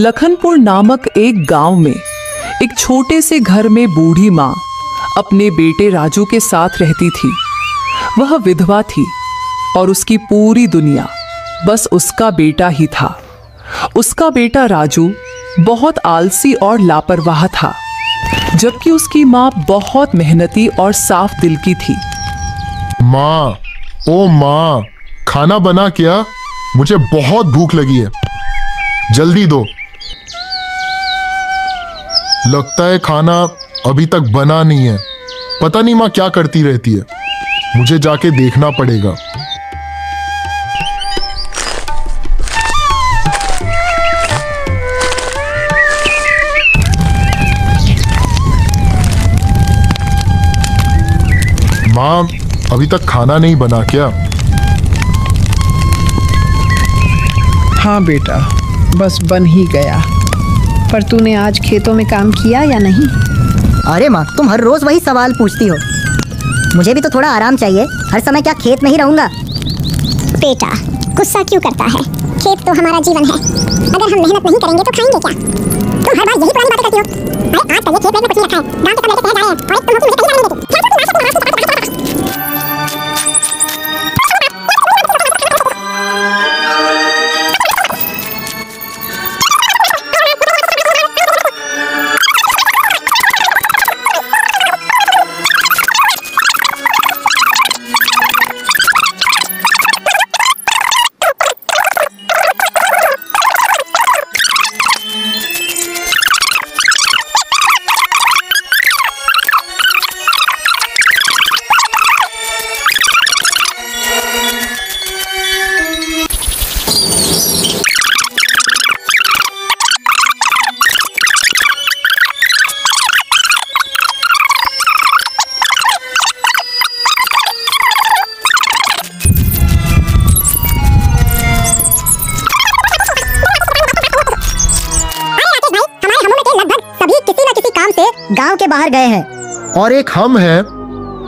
लखनपुर नामक एक गांव में एक छोटे से घर में बूढ़ी माँ अपने बेटे राजू के साथ रहती थी। वह विधवा थी और उसकी पूरी दुनिया बस उसका बेटा ही था। उसका बेटा राजू बहुत आलसी और लापरवाह था, जबकि उसकी माँ बहुत मेहनती और साफ दिल की थी। माँ, ओ माँ, खाना बना क्या? मुझे बहुत भूख लगी है, जल्दी दो। लगता है खाना अभी तक बना नहीं है। पता नहीं माँ क्या करती रहती है, मुझे जाके देखना पड़ेगा। माँ, अभी तक खाना नहीं बना क्या? हाँ बेटा, बस बन ही गया। पर तूने आज खेतों में काम किया या नहीं? अरे माँ, तुम हर रोज वही सवाल पूछती हो। मुझे भी तो थोड़ा आराम चाहिए। हर समय क्या खेत में ही रहूंगा? बेटा, गुस्सा क्यों करता है? खेत तो हमारा जीवन है। अगर हम मेहनत नहीं करेंगे तो खाएंगे क्या? तुम हर बार यही पुरानी बातें करती हो। अरे आज तक ये खेत में कुछ नहीं रखा है। गांव के सब लड़के शहर जा रहे हैं और तुम मुझे कहीं जाने नहीं देती। गांव के बाहर गए हैं। और एक हम हैं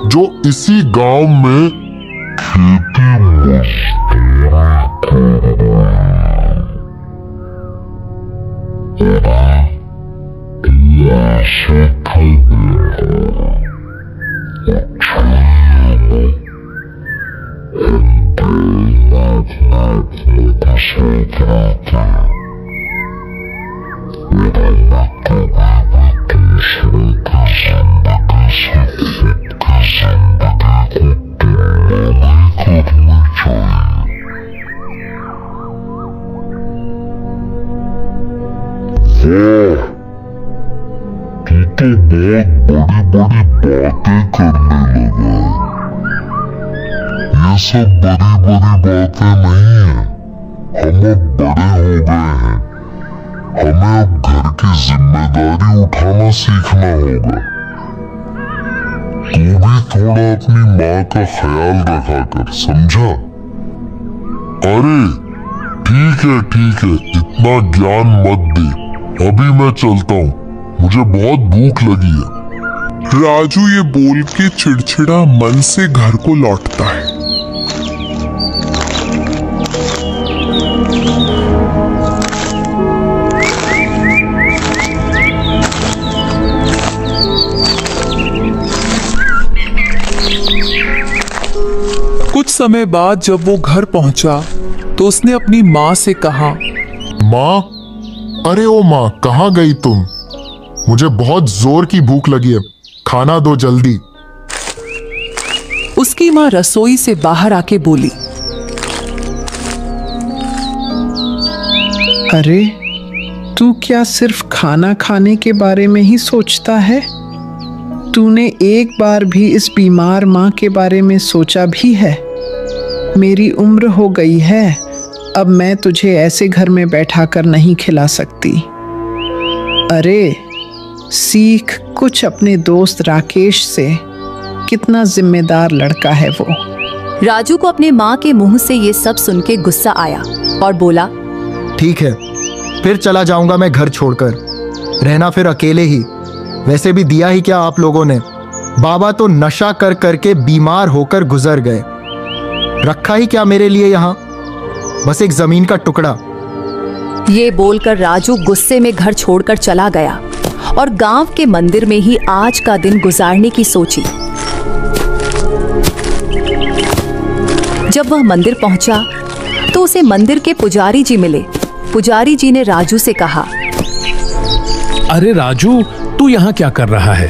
जो इसी गांव में तू तो बहुत बड़ी-बड़ी बातें करने लगा है। ये सब बड़ी-बड़ी बातें नहीं है। हम अब बड़े हो गए हैं। हमें अब घर की जिम्मेदारी उठाना सीखना होगा। तू भी थोड़ा अपनी माँ का ख्याल रखा कर, समझा? अरे ठीक है, इतना ज्ञान मत दे। अभी मैं चलता हूँ, मुझे बहुत भूख लगी है। राजू ये बोल के चिड़चिड़ा मन से घर को लौटता है। कुछ समय बाद जब वो घर पहुंचा तो उसने अपनी माँ से कहा, माँ, अरे ओ माँ, कहाँ गई तुम? मुझे बहुत जोर की भूख लगी है, खाना दो जल्दी। उसकी माँ रसोई से बाहर आके बोली, अरे तू क्या सिर्फ खाना खाने के बारे में ही सोचता है? तूने एक बार भी इस बीमार माँ के बारे में सोचा भी है? मेरी उम्र हो गई है, अब मैं तुझे ऐसे घर में बैठा कर नहीं खिला सकती। अरे सीख कुछ अपने दोस्त राकेश से। कितना जिम्मेदार लड़का है वो। राजू को अपने माँ के मुंह से ये सब सुन के गुस्सा आया और बोला, ठीक है, फिर चला जाऊंगा मैं घर छोड़कर। रहना फिर अकेले ही। वैसे भी दिया ही क्या आप लोगों ने? बाबा तो नशा कर करके बीमार होकर गुजर गए। रखा ही क्या मेरे लिए यहाँ? बस एक जमीन का टुकड़ा। ये बोलकर राजू गुस्से में घर छोड़कर चला गया और गांव के मंदिर में ही आज का दिन गुजारने की सोची। जब वह मंदिर पहुंचा तो उसे मंदिर के पुजारी जी मिले। पुजारी जी ने राजू से कहा, अरे राजू, तू यहाँ क्या कर रहा है?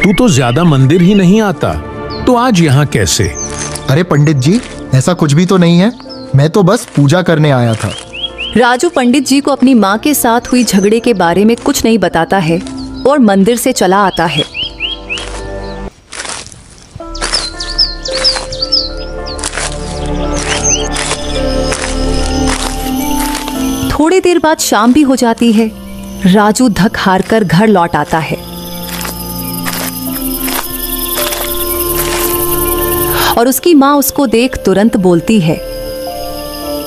तू तो ज्यादा मंदिर ही नहीं आता, तो आज यहाँ कैसे? अरे पंडित जी, ऐसा कुछ भी तो नहीं है, मैं तो बस पूजा करने आया था। राजू पंडित जी को अपनी माँ के साथ हुई झगड़े के बारे में कुछ नहीं बताता है और मंदिर से चला आता है। थोड़ी देर बाद शाम भी हो जाती है। राजू थक हार कर घर लौट आता है और उसकी माँ उसको देख तुरंत बोलती है,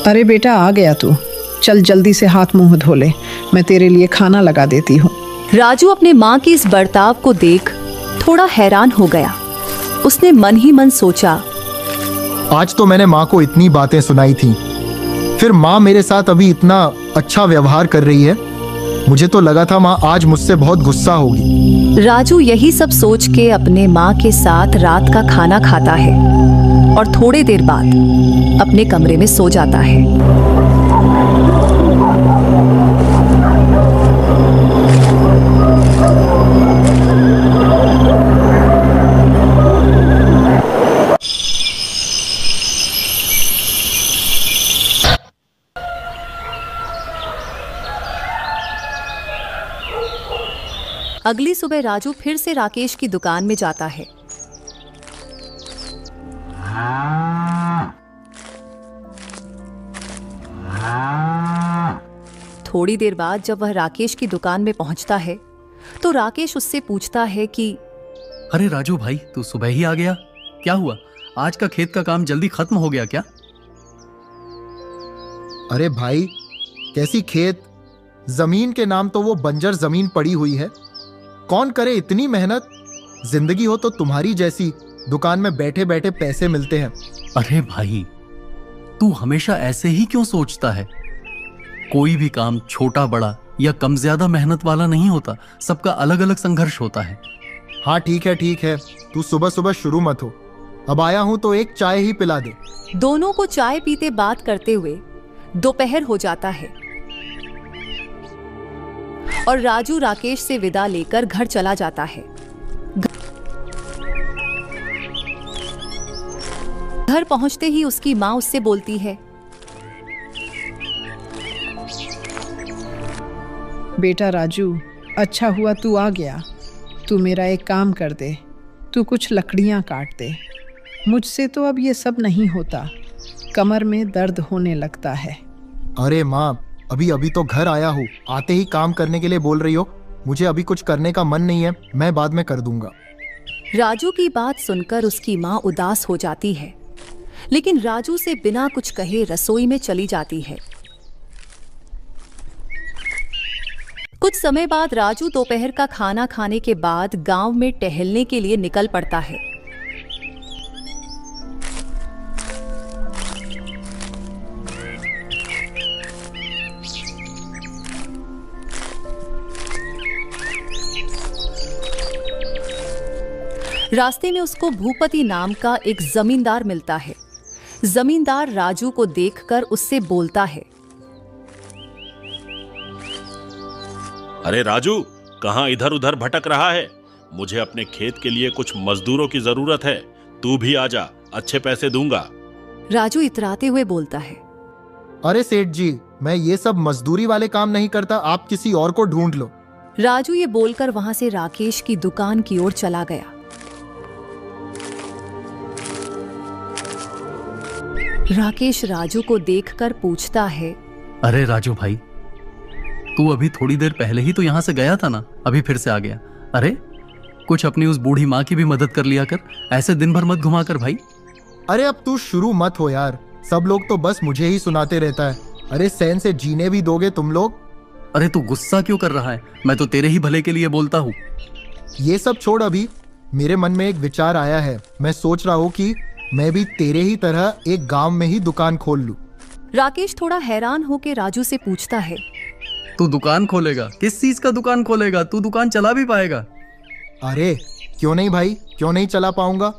अरे बेटा, आ गया तू। चल जल्दी से हाथ मुंह धो ले, मैं तेरे लिए खाना लगा देती हूँ। राजू अपने माँ की इस बर्ताव को देख थोड़ा हैरान हो गया। उसने मन ही मन सोचा, आज तो मैंने माँ को इतनी बातें सुनाई थी, फिर माँ मेरे साथ अभी इतना अच्छा व्यवहार कर रही है। मुझे तो लगा था माँ आज मुझसे बहुत गुस्सा होगी। राजू यही सब सोच के अपने माँ के साथ रात का खाना खाता है और थोड़ी देर बाद अपने कमरे में सो जाता है। अगली सुबह राजू फिर से राकेश की दुकान में जाता है। थोड़ी देर बाद जब वह राकेश की दुकान में पहुंचता है तो राकेश उससे पूछता है कि अरे राजू भाई, तू सुबह ही आ गया? क्या हुआ, आज का खेत का काम जल्दी खत्म हो गया क्या? अरे भाई, कैसी खेत? जमीन के नाम तो वो बंजर जमीन पड़ी हुई है। कौन करे इतनी मेहनत? जिंदगी हो तो तुम्हारी जैसी, दुकान में बैठे बैठे पैसे मिलते हैं। अरे भाई, तू हमेशा ऐसे ही क्यों सोचता है? कोई भी काम छोटा बड़ा या कम ज्यादा मेहनत वाला नहीं होता, सबका अलग अलग संघर्ष होता है। हाँ ठीक है, तू सुबह सुबह शुरू मत हो। अब आया हूं तो एक चाय ही पिला दे। दोनों को चाय पीते बात करते हुए दोपहर हो जाता है और राजू राकेश से विदा लेकर घर चला जाता है। घर पहुंचते ही उसकी माँ उससे बोलती है, बेटा राजू, अच्छा हुआ तू आ गया। तू मेरा एक काम कर दे, तू कुछ लकड़ियां काट दे। मुझसे तो अब ये सब नहीं होता, कमर में दर्द होने लगता है। अरे माँ, अभी तो घर आया हूँ, आते ही काम करने के लिए बोल रही हो? मुझे अभी कुछ करने का मन नहीं है, मैं बाद में कर दूंगा। राजू की बात सुनकर उसकी माँ उदास हो जाती है, लेकिन राजू से बिना कुछ कहे रसोई में चली जाती है। कुछ समय बाद राजू दोपहर का खाना खाने के बाद गांव में टहलने के लिए निकल पड़ता है। रास्ते में उसको भूपति नाम का एक जमींदार मिलता है। जमींदार राजू को देखकर उससे बोलता है, अरे राजू, कहाँ इधर उधर भटक रहा है? मुझे अपने खेत के लिए कुछ मजदूरों की जरूरत है, तू भी आजा, अच्छे पैसे दूंगा। राजू इतराते हुए बोलता है, अरे सेठ जी, मैं ये सब मजदूरी वाले काम नहीं करता, आप किसी और को ढूंढ लो। राजू ये बोलकर वहां से राकेश की दुकान की ओर चला गया। राकेश राजू को देखकर पूछता है, अरे राजू भाई, तू अभी थोड़ी देर पहले ही तो यहाँ से गया था ना, अभी फिर से आ गया? अरे कुछ अपनी उस बूढ़ी माँ की भी मदद कर लिया कर, ऐसे दिन भर मत घुमा कर भाई। अरे अब तू शुरू मत हो यार, सब लोग तो बस मुझे ही सुनाते रहता है। अरे सहन से जीने भी दोगे तुम लोग? अरे तू गुस्सा क्यों कर रहा है? मैं तो तेरे ही भले के लिए बोलता हूँ। ये सब छोड़, अभी मेरे मन में एक विचार आया है। मैं सोच रहा हूँ कि मैं भी तेरे ही तरह एक गांव में ही दुकान खोल लूं। राकेश थोड़ा हैरान होकर राजू से पूछता है, तू दुकान खोलेगा? किस चीज का दुकान खोलेगा? तू दुकान चला भी पाएगा? अरे क्यों नहीं भाई, क्यों नहीं चला पाऊंगा।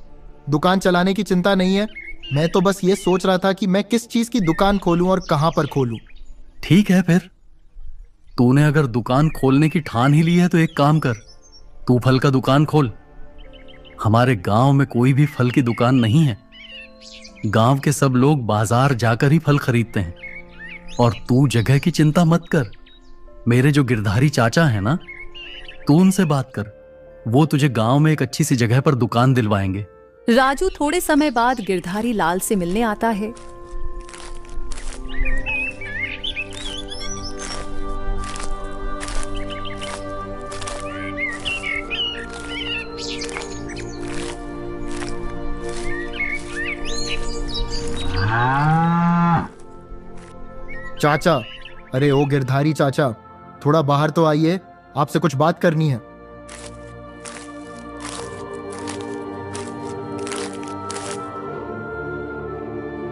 दुकान चलाने की चिंता नहीं है। मैं तो बस ये सोच रहा था कि मैं किस चीज की दुकान खोलूं और कहां पर खोलूं। ठीक है, फिर तूने अगर दुकान खोलने की ठान ही ली है तो एक काम कर, तू फल का दुकान खोल। हमारे गांव में कोई भी फल की दुकान नहीं है। गांव के सब लोग बाजार जाकर ही फल खरीदते हैं। और तू जगह की चिंता मत कर। मेरे जो गिरधारी चाचा है ना, तू उनसे बात कर, वो तुझे गांव में एक अच्छी सी जगह पर दुकान दिलवाएंगे। राजू थोड़े समय बाद गिरधारी लाल से मिलने आता है। चाचा, अरे ओ गिरधारी चाचा, थोड़ा बाहर तो आइए, आपसे कुछ बात करनी है।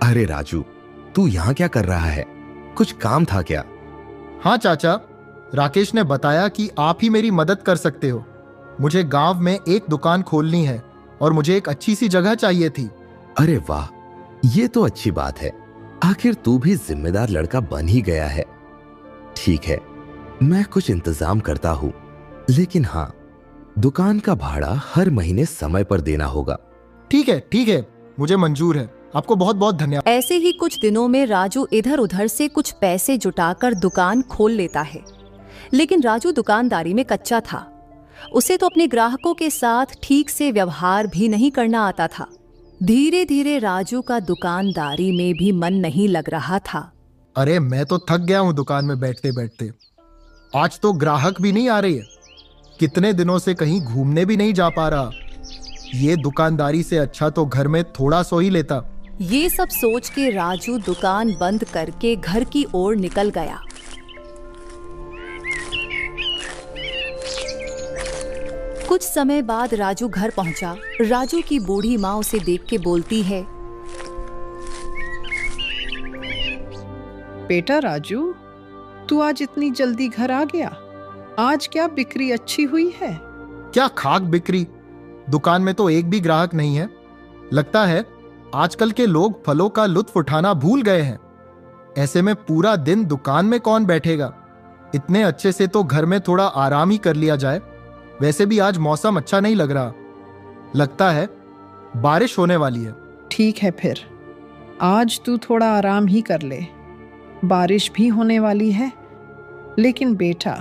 अरे राजू, तू यहाँ क्या कर रहा है? कुछ काम था क्या? हाँ चाचा, राकेश ने बताया कि आप ही मेरी मदद कर सकते हो। मुझे गांव में एक दुकान खोलनी है और मुझे एक अच्छी सी जगह चाहिए थी। अरे वाह, ये तो अच्छी बात है। आखिर तू भी जिम्मेदार लड़का बन ही गया है। ठीक है, मैं कुछ इंतजाम करता हूँ, लेकिन हाँ, दुकान का भाड़ा हर महीने समय पर देना होगा। ठीक है, मुझे मंजूर है। आपको बहुत बहुत धन्यवाद। ऐसे ही कुछ दिनों में राजू इधर उधर से कुछ पैसे जुटाकर दुकान खोल लेता है। लेकिन राजू दुकानदारी में कच्चा था। उसे तो अपने ग्राहकों के साथ ठीक से व्यवहार भी नहीं करना आता था। धीरे धीरे राजू का दुकानदारी में भी मन नहीं लग रहा था। अरे मैं तो थक गया हूँ दुकान में बैठते बैठते। आज तो ग्राहक भी नहीं आ रही है। कितने दिनों से कहीं घूमने भी नहीं जा पा रहा। ये दुकानदारी से अच्छा तो घर में थोड़ा सो ही लेता। ये सब सोच के राजू दुकान बंद करके घर की ओर निकल गया। कुछ समय बाद राजू घर पहुंचा। राजू की बूढ़ी माँ उसे देख के बोलती है, बेटा राजू, तू आज इतनी जल्दी घर आ गया। आज क्या बिक्री अच्छी हुई है? क्या खाक बिक्री? दुकान में तो एक भी ग्राहक नहीं है। लगता है आजकल के लोग फलों का लुत्फ उठाना भूल गए हैं। ऐसे में पूरा दिन दुकान में कौन बैठेगा? इतने अच्छे से तो घर में थोड़ा आराम ही कर लिया जाए। वैसे भी आज मौसम अच्छा नहीं लग रहा। लगता है बारिश होने वाली है। ठीक है, फिर आज तू थोड़ा आराम ही कर ले। बारिश भी होने वाली है। लेकिन बेटा,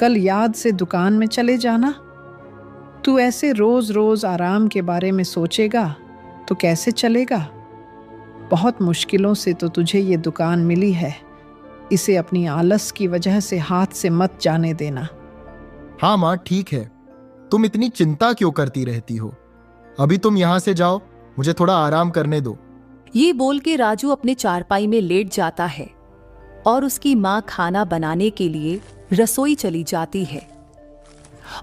कल याद से दुकान में चले जाना। तू ऐसे रोज रोज आराम के बारे में सोचेगा तो कैसे चलेगा? बहुत मुश्किलों से तो तुझे ये दुकान मिली है। इसे अपनी आलस की वजह से हाथ से मत जाने देना। हाँ माँ, ठीक है। तुम इतनी चिंता क्यों करती रहती हो? अभी तुम यहाँ से जाओ, मुझे थोड़ा आराम करने दो। ये बोल के राजू अपने चारपाई में लेट जाता है और उसकी माँ खाना बनाने के लिए रसोई चली जाती है।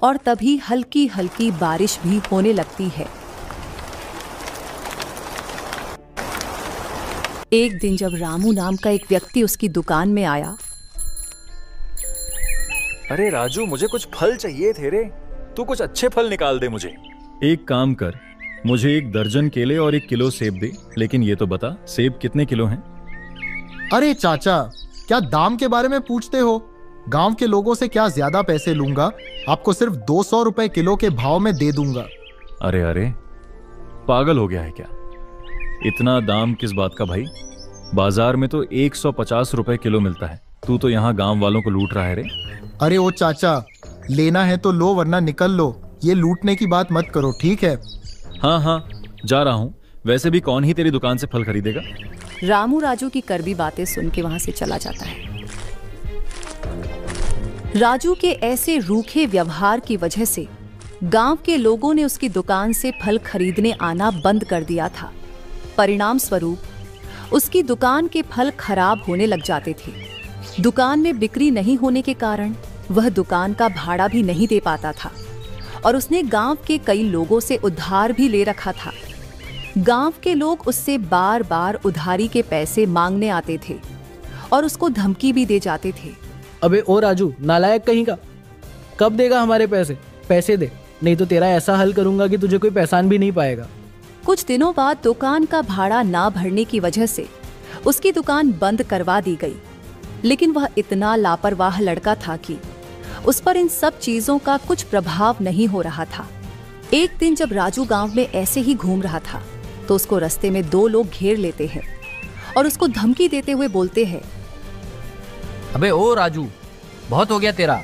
और तभी हल्की हल्की बारिश भी होने लगती है। एक दिन जब रामू नाम का एक व्यक्ति उसकी दुकान में आया। अरे राजू, मुझे कुछ फल चाहिए थे रे। तू कुछ अच्छे फल निकाल दे मुझे। एक काम कर, मुझे 1 दर्जन केले और 1 किलो सेब दे। लेकिन ये तो बता, सेब कितने किलो हैं? अरे चाचा, क्या दाम के बारे में पूछते हो? गांव के लोगों से क्या ज्यादा पैसे लूंगा? आपको सिर्फ 200 रुपए किलो के भाव में दे दूंगा। अरे अरे, पागल हो गया है क्या? इतना दाम किस बात का भाई? बाजार में तो 150 रुपए किलो मिलता है। तू तो यहाँ गांव वालों को लूट रहा है रे। अरे ओ चाचा, लेना है तो लो, वरना निकल लो। ये लूटने की बात मत करो, ठीक है? हाँ, जा रहा हूँ। वैसे भी कौन ही तेरी दुकान से फल खरीदेगा? रामू राजू की कड़वी बातें सुन के वहां से चला जाता है। राजू के ऐसे रूखे व्यवहार की वजह से गांव के लोगों ने उसकी दुकान से फल खरीदने आना बंद कर दिया था। परिणाम स्वरूप उसकी दुकान के फल खराब होने लग जाते थे। दुकान में बिक्री नहीं होने के कारण वह दुकान का भाड़ा भी नहीं दे पाता था और उसने गांव के कई लोगों से उधार भी ले रखा था। गांव के लोग उससे बार बार उधारी के पैसे मांगने आते थे और उसको धमकी भी दे जाते थे। अबे ओ राजू, नालायक कहीं का, कब देगा हमारे पैसे? पैसे दे, नहीं तो तेरा ऐसा हल करूंगा कि तुझे कोई पहचान भी नहीं पाएगा। कुछ दिनों बाद दुकान का भाड़ा ना भरने की वजह से उसकी दुकान बंद करवा दी गई। लेकिन वह इतना लापरवाह लड़का था कि उस पर इन सब चीजों का कुछ प्रभाव नहीं हो रहा था। एक दिन जब राजू गांव में ऐसे ही घूम रहा था तो उसको रास्ते में दो लोग घेर लेते हैं और उसको धमकी देते हुए बोलते हैं, अबे ओ राजू, बहुत हो गया तेरा,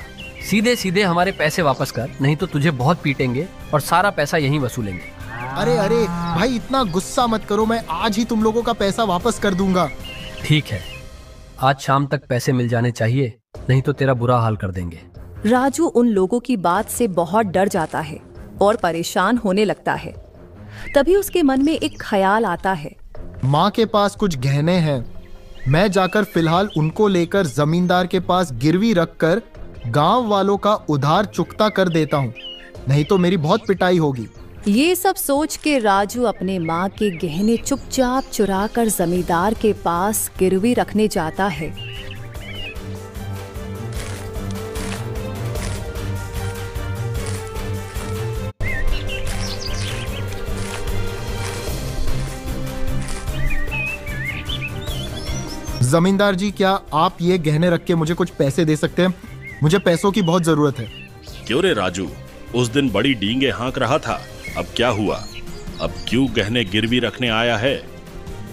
सीधे सीधे हमारे पैसे वापस कर, नहीं तो तुझे बहुत पीटेंगे और सारा पैसा यहीं वसूलेंगे। अरे अरे भाई, इतना गुस्सा मत करो, मैं आज ही तुम लोगों का पैसा वापस कर दूंगा। ठीक है, आज शाम तक पैसे मिल जाने चाहिए, नहीं तो तेरा बुरा हाल कर देंगे। राजू उन लोगों की बात से बहुत डर जाता है और परेशान होने लगता है। तभी उसके मन में एक ख्याल आता है, माँ के पास कुछ गहने हैं, मैं जाकर फिलहाल उनको लेकर जमींदार के पास गिरवी रखकर गांव वालों का उधार चुकता कर देता हूँ, नहीं तो मेरी बहुत पिटाई होगी। ये सब सोच के राजू अपने माँ के गहने चुपचाप चुरा कर जमींदार के पास गिरवी रखने जाता है। जमींदार जी, क्या आप ये गहने रख के मुझे कुछ पैसे दे सकते हैं? मुझे पैसों की बहुत जरूरत है। क्यों रे राजू, उस दिन बड़ी डींगे हाँक रहा था, अब क्या हुआ? अब क्यों गहने गिरवी रखने आया है?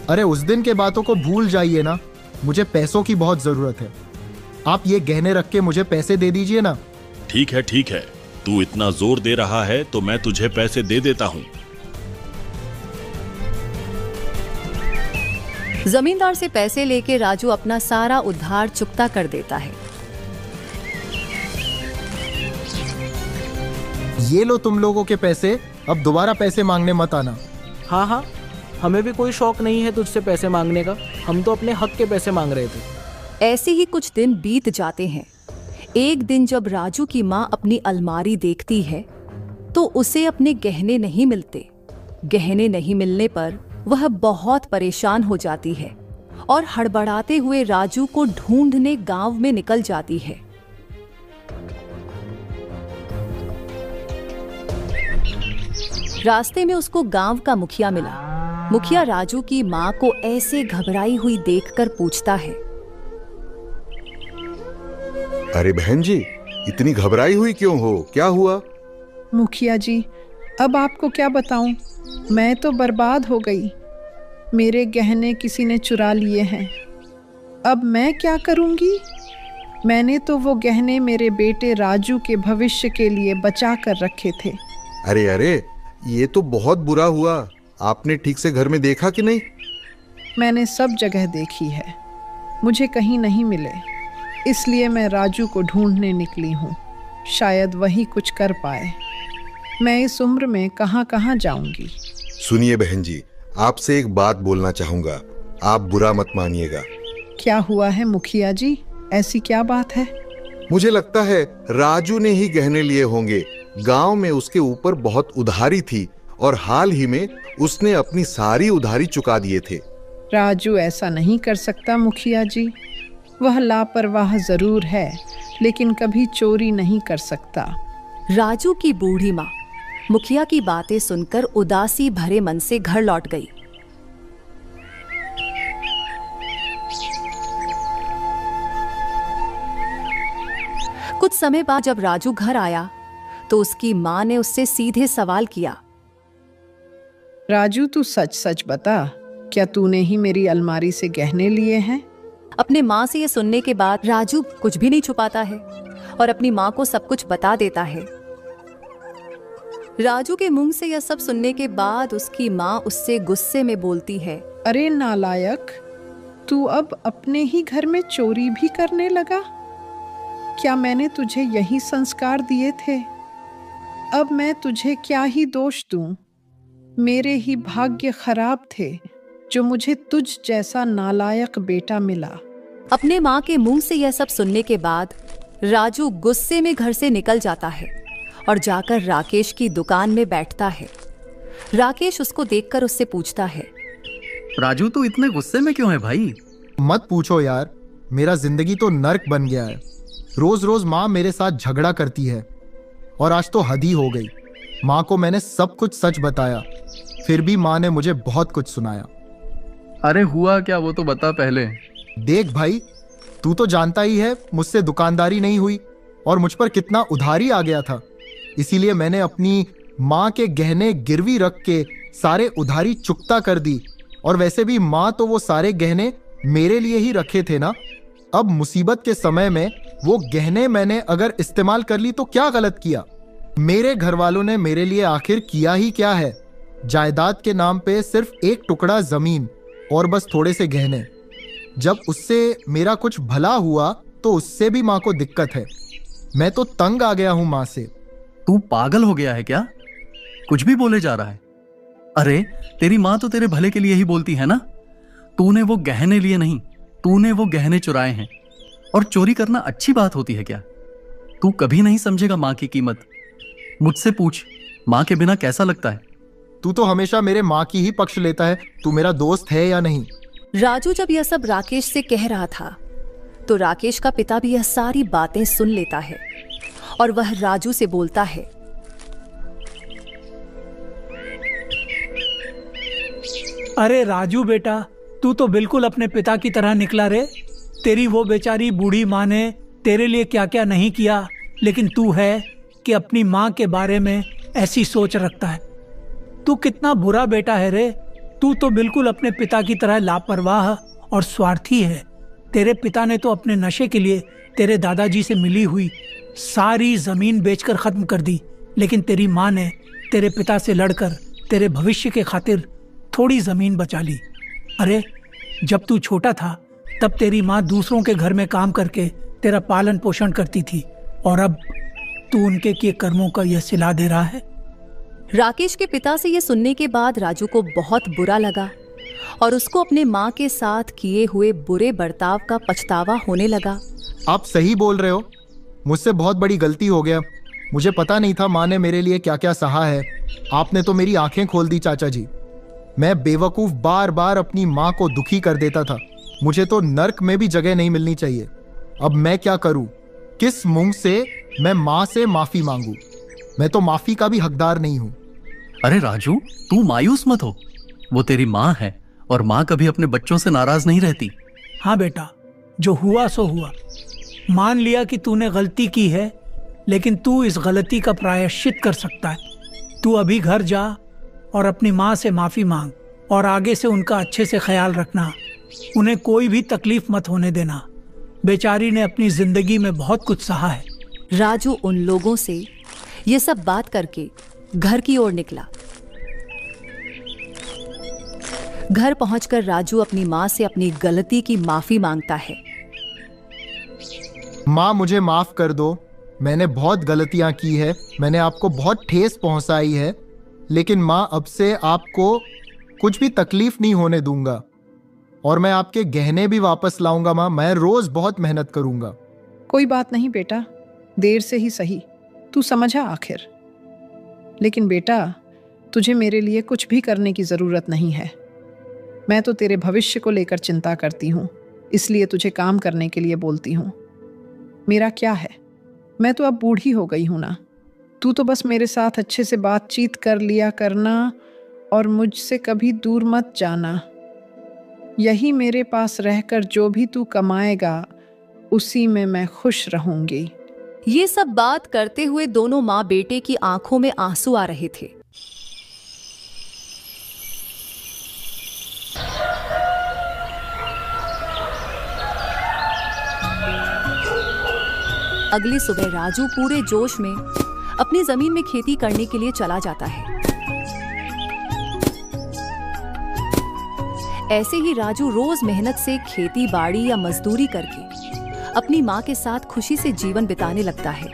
अरे उस दिन के बातों को भूल जाइए ना, मुझे पैसों की बहुत जरूरत है। आप ये गहने रख के मुझे पैसे दे दीजिए ना। ठीक है ठीक है, तू इतना जोर दे रहा है तो मैं तुझे पैसे दे देता हूँ। जमींदार से पैसे लेके राजू अपना सारा उधार चुकता कर देता है। ये लो तुम लोगों के पैसे, अब दोबारा पैसे मांगने मत आना। हाँ हाँ, हमें भी कोई शौक नहीं है तुझसे पैसे मांगने का, हम तो अपने हक के पैसे मांग रहे थे। ऐसे ही कुछ दिन बीत जाते हैं। एक दिन जब राजू की माँ अपनी अलमारी देखती है तो उसे अपने गहने नहीं मिलते। गहने नहीं मिलने पर वह बहुत परेशान हो जाती है और हड़बड़ाते हुए राजू को ढूंढने गांव में निकल जाती है। रास्ते में उसको गांव का मुखिया मिला। मुखिया राजू की माँ को ऐसे घबराई हुई देखकर पूछता है, अरे बहन जी, इतनी घबराई हुई क्यों हो, क्या हुआ? मुखिया जी, अब आपको क्या बताऊं, मैं तो बर्बाद हो गई। मेरे गहने किसी ने चुरा लिए हैं। अब मैं क्या करूंगी? मैंने तो वो गहने मेरे बेटे राजू के भविष्य के लिए बचा कर रखे थे। अरे अरे, ये तो बहुत बुरा हुआ। आपने ठीक से घर में देखा कि नहीं? मैंने सब जगह देखी है, मुझे कहीं नहीं मिले, इसलिए मैं राजू को ढूंढने निकली हूँ। शायद वही कुछ कर पाए। मैं इस उम्र में कहाँ कहाँ जाऊंगी। सुनिए बहन जी, आपसे एक बात बोलना चाहूंगा, आप बुरा मत मानिएगा। क्या हुआ है मुखिया जी, ऐसी क्या बात है? मुझे लगता है राजू ने ही गहने लिए होंगे। गांव में उसके ऊपर बहुत उधारी थी और हाल ही में उसने अपनी सारी उधारी चुका दिए थे। राजू ऐसा नहीं कर सकता मुखिया जी, वह लापरवाह जरूर है लेकिन कभी चोरी नहीं कर सकता। राजू की बूढ़ी माँ मुखिया की बातें सुनकर उदासी भरे मन से घर लौट गई। कुछ समय बाद जब राजू घर आया तो उसकी माँ ने उससे सीधे सवाल किया, राजू तू सच सच बता, क्या तूने ही मेरी अलमारी से गहने लिए हैं? अपने माँ से ये सुनने के बाद राजू कुछ भी नहीं छुपाता है और अपनी माँ को सब कुछ बता देता है। राजू के मुंह से यह सब सुनने के बाद उसकी माँ उससे गुस्से में बोलती है, अरे नालायक, तू अब अपने ही घर में चोरी भी करने लगा? क्या मैंने तुझे यही संस्कार दिए थे? अब मैं तुझे क्या ही दोष दूं? मेरे ही भाग्य खराब थे जो मुझे तुझ जैसा नालायक बेटा मिला। अपने माँ के मुंह से यह सब सुनने के बाद राजू गुस्से में घर से निकल जाता है और जाकर राकेश की दुकान में बैठता है। राकेश उसको देखकर उससे पूछता है, राजू तू इतने गुस्से में क्यों है भाई? मत पूछो यार, मेरा जिंदगी तो नर्क बन गया है। रोज रोज माँ मेरे साथ झगड़ा करती है और आज तो हद ही हो गई। माँ को मैंने सब कुछ सच बताया, फिर भी माँ ने मुझे बहुत कुछ सुनाया। अरे हुआ क्या वो तो बता पहले। देख भाई, तू तो जानता ही है मुझसे दुकानदारी नहीं हुई और मुझ पर कितना उधारी आ गया था। इसीलिए मैंने अपनी माँ के गहने गिरवी रख के सारे उधारी चुकता कर दी। और वैसे भी माँ तो वो सारे गहने मेरे लिए ही रखे थे ना। अब मुसीबत के समय में वो गहने मैंने अगर इस्तेमाल कर ली तो क्या गलत किया? मेरे घर वालों ने मेरे लिए आखिर किया ही क्या है? जायदाद के नाम पे सिर्फ एक टुकड़ा जमीन और बस थोड़े से गहने। जब उससे मेरा कुछ भला हुआ तो उससे भी माँ को दिक्कत है। मैं तो तंग आ गया हूं माँ से। तू पागल हो गया है क्या? कुछ भी बोले जा रहा है। अरे तेरी माँ तो तेरे भले के लिए ही बोलती है ना। तूने वो गहने लिए नहीं, तूने वो गहने चुराए हैं। और चोरी करना अच्छी बात होती है क्या? तू कभी नहीं समझेगा माँ की कीमत। मुझसे पूछ, माँ के बिना कैसा लगता है? तू तो हमेशा मेरे माँ की ही पक्ष लेता है। तू मेरा दोस्त है या नहीं? राजू जब यह सब राकेश से कह रहा था तो राकेश का पिता भी यह सारी बातें सुन लेता है और वह राजू से बोलता है, अरे राजू बेटा, तू तो बिल्कुल अपने पिता की तरह निकला रे। तेरी वो बेचारी बूढ़ी माँ ने तेरे लिए क्या क्या नहीं किया, लेकिन तू है कि अपनी माँ के बारे में ऐसी सोच रखता है। तू कितना बुरा बेटा है रे। तू तो बिल्कुल अपने पिता की तरह लापरवाह और स्वार्थी है। तेरे पिता ने तो अपने नशे के लिए तेरे दादाजी से मिली हुई सारी जमीन बेचकर खत्म कर दी, लेकिन तेरी माँ ने तेरे पिता से लड़कर तेरे भविष्य के खातिर थोड़ी जमीन बचा ली। अरे जब तू छोटा था तब तेरी माँ दूसरों के घर में काम करके तेरा पालन पोषण करती थी और अब तू उनके किए कर्मों का यह सिला दे रहा है। राकेश के पिता से यह सुनने के बाद राजू को बहुत बुरा लगा और उसको अपने माँ के साथ किए हुए बुरे बर्ताव का पछतावा होने लगा। आप सही बोल रहे हो, मुझसे बहुत बड़ी गलती हो गया। मुझे पता नहीं था माँ ने मेरे लिए क्या क्या सहा है। आपने तो मेरी आंखें खोल दी चाचा जी। मैं बेवकूफ बार बार अपनी माँ को दुखी कर देता था। मुझे तो नर्क में भी जगह नहीं मिलनी चाहिए। अब मैं क्या करूं? किस मुंह से मैं माँ से माफी मांगू? मैं तो माफी का भी हकदार नहीं हूं। अरे राजू, तू मायूस मत हो। वो तेरी माँ है और माँ कभी अपने बच्चों से नाराज नहीं रहती। हाँ बेटा, जो हुआ सो हुआ। मान लिया कि तूने गलती की है, लेकिन तू इस गलती का प्रायश्चित कर सकता है। तू अभी घर जा और अपनी माँ से माफी मांग और आगे से उनका अच्छे से ख्याल रखना। उन्हें कोई भी तकलीफ मत होने देना। बेचारी ने अपनी जिंदगी में बहुत कुछ सहा है। राजू उन लोगों से ये सब बात करके घर की ओर निकला। घर पहुंचकर राजू अपनी माँ से अपनी गलती की माफी मांगता है। माँ, मुझे माफ कर दो। मैंने बहुत गलतियां की है। मैंने आपको बहुत ठेस पहुंचाई है, लेकिन माँ अब से आपको कुछ भी तकलीफ नहीं होने दूंगा और मैं आपके गहने भी वापस लाऊंगा। माँ, मैं रोज बहुत मेहनत करूंगा। कोई बात नहीं बेटा, देर से ही सही, तू समझा आखिर। लेकिन बेटा, तुझे मेरे लिए कुछ भी करने की जरूरत नहीं है। मैं तो तेरे भविष्य को लेकर चिंता करती हूँ, इसलिए तुझे काम करने के लिए बोलती हूँ। मेरा क्या है, मैं तो अब बूढ़ी हो गई हूँ ना। तू तो बस मेरे साथ अच्छे से बातचीत कर लिया करना और मुझसे कभी दूर मत जाना। यही मेरे पास रहकर जो भी तू कमाएगा उसी में मैं खुश रहूंगी। ये सब बात करते हुए दोनों माँ बेटे की आंखों में आंसू आ रहे थे। अगली सुबह राजू पूरे जोश में अपनी जमीन में खेती करने के लिए चला जाता है। ऐसे ही राजू रोज मेहनत से खेती बाड़ी या मजदूरी करके अपनी माँ के साथ खुशी से जीवन बिताने लगता है।